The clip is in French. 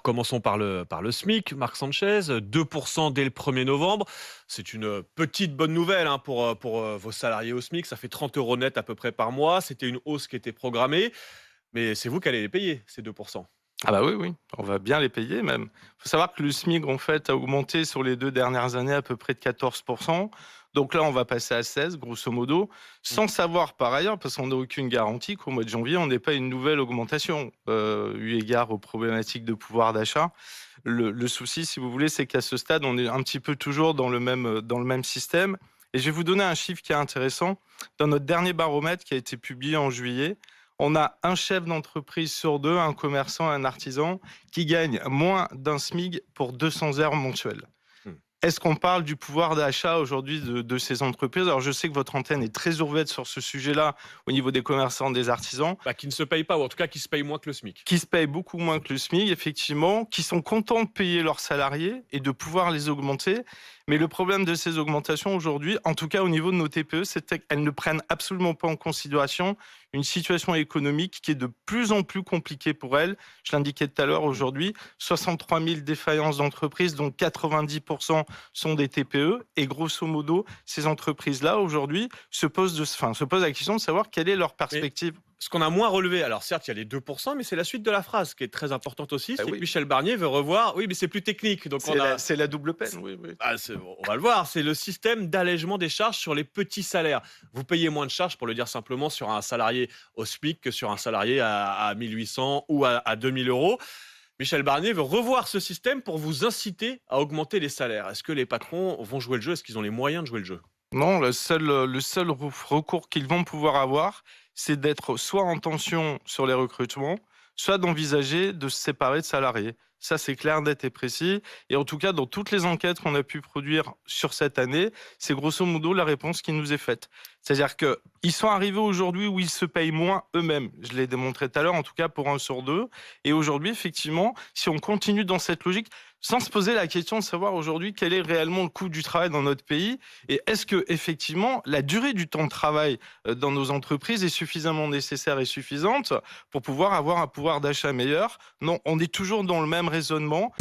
commençons par le SMIC, Marc Sanchez, 2% dès le 1er novembre. C'est une petite bonne nouvelle hein, pour vos salariés au SMIC. Ça fait 30 euros net à peu près par mois. C'était une hausse qui était programmée. Mais c'est vous qui allez les payer, ces 2%. Ah bah oui, oui, on va bien les payer même. Il faut savoir que le SMIC, en fait, a augmenté sur les 2 dernières années à peu près de 14. Donc là, on va passer à 16, grosso modo, Mm. sans savoir par ailleurs, parce qu'on n'a aucune garantie qu'au mois de janvier, on n'ait pas une nouvelle augmentation, eu égard aux problématiques de pouvoir d'achat. Le souci, si vous voulez, c'est qu'à ce stade, on est un petit peu toujours dans le même système. Et je vais vous donner un chiffre qui est intéressant. Dans notre dernier baromètre qui a été publié en juillet, on a un chef d'entreprise sur deux, un commerçant, un artisan, qui gagne moins d'un SMIC pour 200 heures mensuelles. Mm. Est-ce qu'on parle du pouvoir d'achat aujourd'hui de ces entreprises? Alors, je sais que votre antenne est très ouverte sur ce sujet-là au niveau des commerçants, des artisans, Bah, qui ne se payent pas, ou en tout cas qui se payent moins que le SMIC. qui se payent beaucoup moins que le SMIC, effectivement, qui sont contents de payer leurs salariés et de pouvoir les augmenter. Mais le problème de ces augmentations aujourd'hui, en tout cas au niveau de nos TPE, c'est qu'elles ne prennent absolument pas en considération une situation économique qui est de plus en plus compliquée pour elles. Je l'indiquais tout à l'heure, Mm. aujourd'hui, 63 000 défaillances d'entreprises, dont 90% sont des TPE. Et grosso modo, ces entreprises-là, aujourd'hui, se posent la question de savoir quelle est leur Mais perspective. ce qu'on a moins relevé, alors certes, il y a les 2%, mais c'est la suite de la phrase qui est très importante aussi, Ah c'est que oui, Michel Barnier veut revoir, oui, mais c'est plus technique. Donc on a, c'est la double peine, oui, oui. On va le voir, c'est le système d'allègement des charges sur les petits salaires. Vous payez moins de charges, pour le dire simplement, sur un salarié au SMIC que sur un salarié à 1800 ou à 2000 euros. Michel Barnier veut revoir ce système pour vous inciter à augmenter les salaires. Est-ce que les patrons vont jouer le jeu? Est-ce qu'ils ont les moyens de jouer le jeu? Non, le seul recours qu'ils vont pouvoir avoir, c'est d'être soit en tension sur les recrutements, soit d'envisager de se séparer de salariés. Ça, c'est clair, net et précis. Et en tout cas, dans toutes les enquêtes qu'on a pu produire sur cette année, c'est grosso modo la réponse qui nous est faite. C'est-à-dire qu'ils sont arrivés aujourd'hui où ils se payent moins eux-mêmes. Je l'ai démontré tout à l'heure, en tout cas pour 1 sur 2. Et aujourd'hui, effectivement, si on continue dans cette logique, sans se poser la question de savoir aujourd'hui quel est réellement le coût du travail dans notre pays, et est-ce que effectivement la durée du temps de travail dans nos entreprises est suffisamment nécessaire et suffisante pour pouvoir avoir un pouvoir d'achat meilleur? Non, on est toujours dans le même raisonnement.